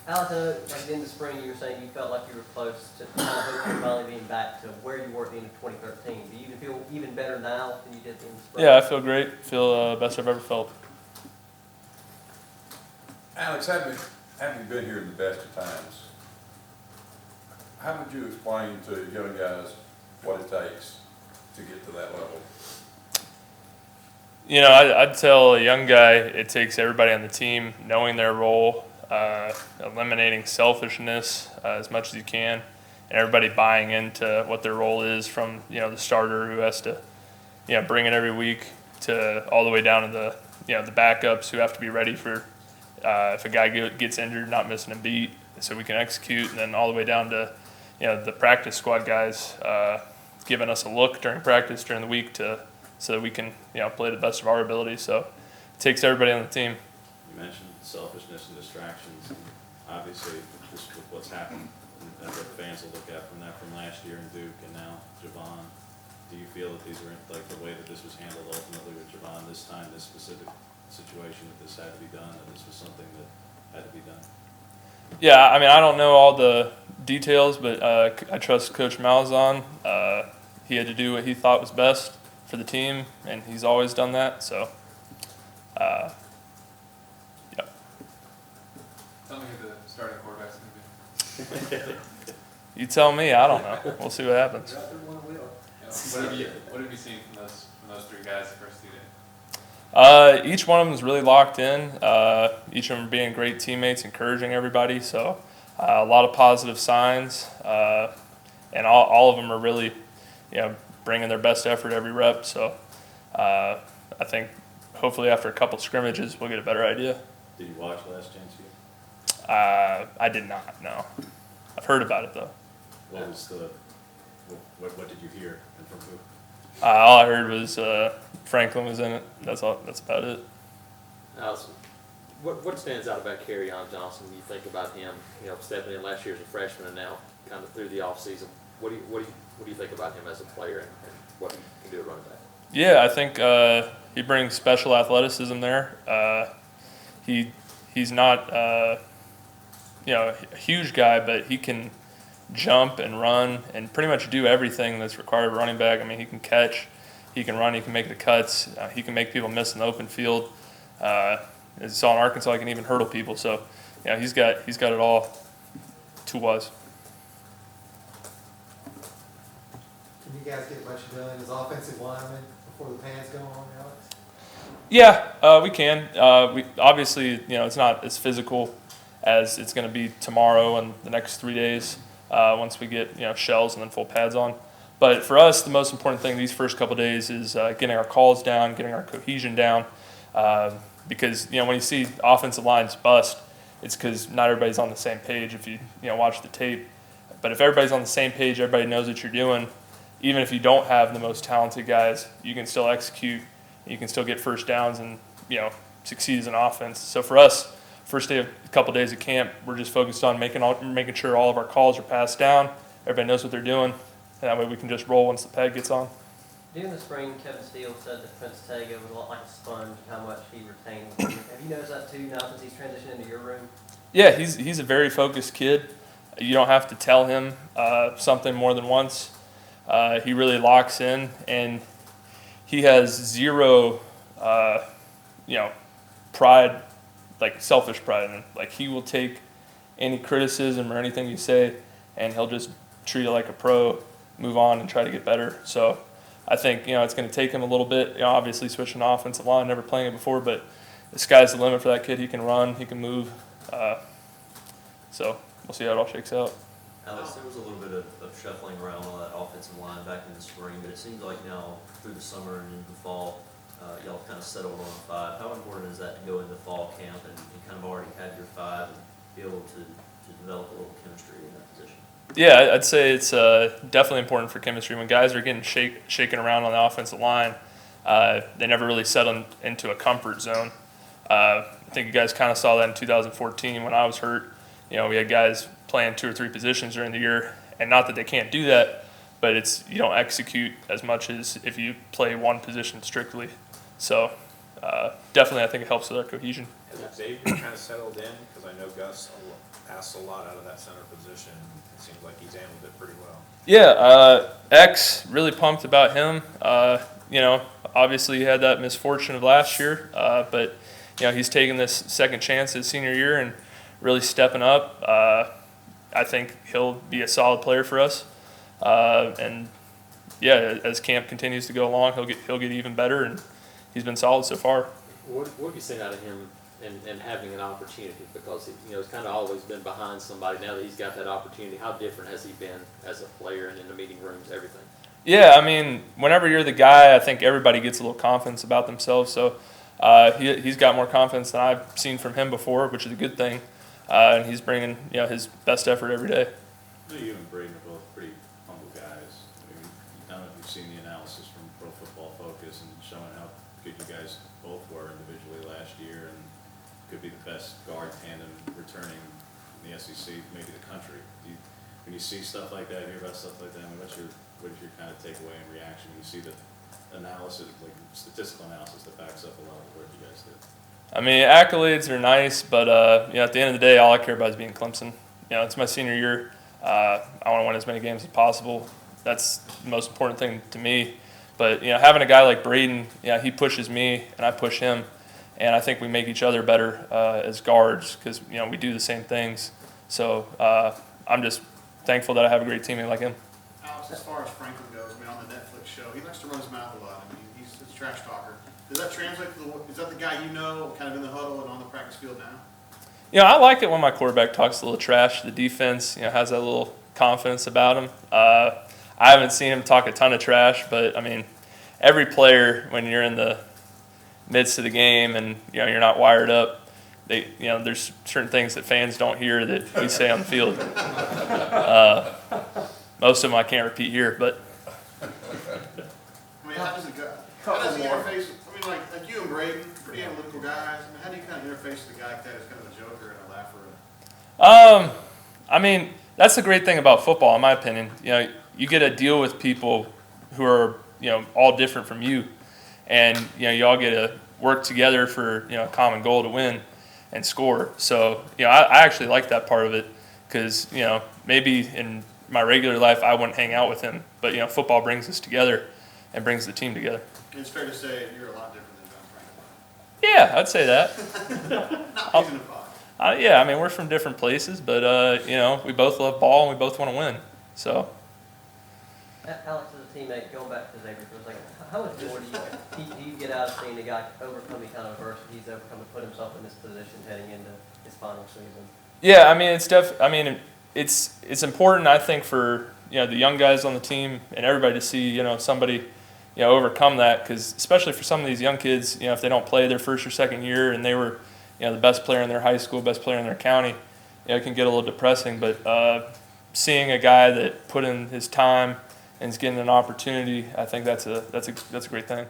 Alex, I know at the end of spring you were saying you felt like you were close to kind of hopefully finally being back to where you were at the end of 2013. Do you even feel even better now than you did at the end of spring? Yeah, I feel great. Feel best I've ever felt. Alex, having been here in the best of times, how would you explain to young guys what it takes to get to that level? You know, I'd tell a young guy it takes everybody on the team knowing their role, eliminating selfishness as much as you can, and everybody buying into what their role is, from the starter who has to bring it every week to all the way down to the backups who have to be ready for if a guy gets injured, not missing a beat, so we can execute, and then all the way down to the practice squad guys giving us a look during practice during the week so that we can play the best of our ability. So it takes everybody on the team. You mentioned selfishness and distractions, and obviously just with what's happened and what fans will look at from last year in Duke and now Javon. Do you feel that these were like the way that this was handled ultimately with Javon this time, this specific situation, that this had to be done, that this was something that had to be done? Yeah, I mean, I don't know all the details, but I trust Coach Malzahn. He had to do what he thought was best for the team, and he's always done that. So, yeah. Tell me who the starting quarterback's going to be. You tell me. I don't know. We'll see what happens. Yeah, what have you seen from those three guys the first 2 days? Each one of them is really locked in. Each of them being great teammates, encouraging everybody. So a lot of positive signs, and all of them are really, bringing their best effort every rep. So I think hopefully after a couple scrimmages we'll get a better idea. Did you watch last chance here? I did not. No, I've heard about it though. What was what did you hear and from who? All I heard was Franklin was in it. That's all. That's about it. Allison, what stands out about Kerryon Johnson when you think about him? Stepping in last year as a freshman and now kind of through the off season. What do you think about him as a player and what he can do at running back? Yeah, I think he brings special athleticism there. He's not a huge guy, but he can jump and run and pretty much do everything that's required of a running back. I mean, he can catch, he can run, he can make the cuts, he can make people miss in the open field. As you saw in Arkansas, he can even hurdle people. So, he's got it all tool-wise. Can you guys get what you're doing as offensive linemen before the pads go on, Alex? Yeah, we can. We obviously, it's not as physical as it's going to be tomorrow and the next 3 days once we get shells and then full pads on. But for us, the most important thing these first couple of days is getting our calls down, getting our cohesion down. Because when you see offensive lines bust, it's because not everybody's on the same page. If you watch the tape, but if everybody's on the same page, everybody knows what you're doing. Even if you don't have the most talented guys, you can still execute. You can still get first downs and succeed as an offense. So for us, first day, a couple days of camp, we're just focused on making sure all of our calls are passed down. Everybody knows what they're doing, and that way we can just roll once the pad gets on. During the spring, Kevin Steele said that Prince Tega was a lot like a sponge, how much he retained. Have you noticed that too now since he's transitioned into your room? Yeah, he's a very focused kid. You don't have to tell him something more than once. He really locks in, and he has zero, pride, like selfish pride in him. Like, he will take any criticism or anything you say, and he'll just treat it like a pro, move on, and try to get better. So I think it's going to take him a little bit. Obviously switching to offensive line, never playing it before, but the sky's the limit for that kid. He can run, he can move. So we'll see how it all shakes out. Alex, there was a little bit of shuffling around on that offensive line back in the spring, but it seems like now through the summer and into the fall, y'all kind of settled on a 5. How important is that to go into fall camp and kind of already have your 5 and be able to develop a little chemistry in that position? Yeah, I'd say it's definitely important for chemistry. When guys are getting shaken around on the offensive line, they never really settle into a comfort zone. I think you guys kind of saw that in 2014 when I was hurt. We had guys playing 2 or 3 positions during the year, and not that they can't do that, but you don't execute as much as if you play one position strictly. So definitely I think it helps with our cohesion. Has Xavier kind of settled in? Because I know Gus asks a lot out of that center position. It seems like he's handled it pretty well. Yeah, X, really pumped about him. You know, obviously he had that misfortune of last year, but, you know, he's taking this second chance his senior year and really stepping up. I think he'll be a solid player for us. And, yeah, as camp continues to go along, he'll get even better, and he's been solid so far. What have you seen out of him and having an opportunity? Because you know, he's kind of always been behind somebody. Now that he's got that opportunity, how different has he been as a player and in the meeting rooms, everything? Yeah, I mean, whenever you're the guy, I think everybody gets a little confidence about themselves. So he's got more confidence than I've seen from him before, which is a good thing. And he's bringing, you know, his best effort every day. I know you and Braden are both pretty humble guys. I mean, I don't know if you've seen the analysis from Pro Football Focus and showing how good you guys both were individually last year and could be the best guard tandem returning in the SEC, maybe the country. When you see stuff like that, hear about stuff like that, I mean, what's your kind of takeaway and reaction when you see the analysis, like statistical analysis that backs up a lot of the work you guys do? I mean, accolades are nice, but you know, at the end of the day, all I care about is being Clemson. You know, it's my senior year. I want to win as many games as possible. That's the most important thing to me. But you know, having a guy like Braden, yeah, he pushes me and I push him, and I think we make each other better as guards because you know we do the same things. So I'm just thankful that I have a great teammate like him. Alex, as far as Franklin goes, I mean, on the Netflix show, he likes to run his mouth a lot. I mean, he's a trash talker. Does that translate to is that the guy you know, kind of in the huddle and on the practice field now? You know, I like it when my quarterback talks a little trash to the defense, you know, has that little confidence about him. I haven't seen him talk a ton of trash, but, I mean, every player, when you're in the midst of the game and, you know, you're not wired up, you know, there's certain things that fans don't hear that we say on the field. Most of them I can't repeat here, but. I mean, how does it go? How does he interface? I mean, like you and Braden, pretty analytical guys. I mean, how do you kind of interface with a guy like that who's kind of a joker and a laugher? I mean, that's the great thing about football, in my opinion. You know, you get to deal with people who are, you know, all different from you, and you know, you all get to work together for, you know, a common goal to win and score. So, you know, I actually like that part of it because, you know, maybe in my regular life I wouldn't hang out with him, but you know, football brings us together and brings the team together. And it's fair to say you're a lot different than John Franklin. Yeah, I'd say that. Not using a pot. Yeah, I mean, we're from different places, but, you know, we both love ball and we both want to win. So. Alex, as a teammate, going back to Xavier for a second, how much more do you get out of seeing a guy overcome the kind of adversity he's overcome to put himself in this position heading into his final season? Yeah, I mean, it's important, I think, for, you know, the young guys on the team and everybody to see, you know, somebody, you know, overcome that, because especially for some of these young kids, you know, if they don't play their first or second year and they were, you know, the best player in their high school, best player in their county, you know, it can get a little depressing. But seeing a guy that put in his time and is getting an opportunity, I think that's a great thing.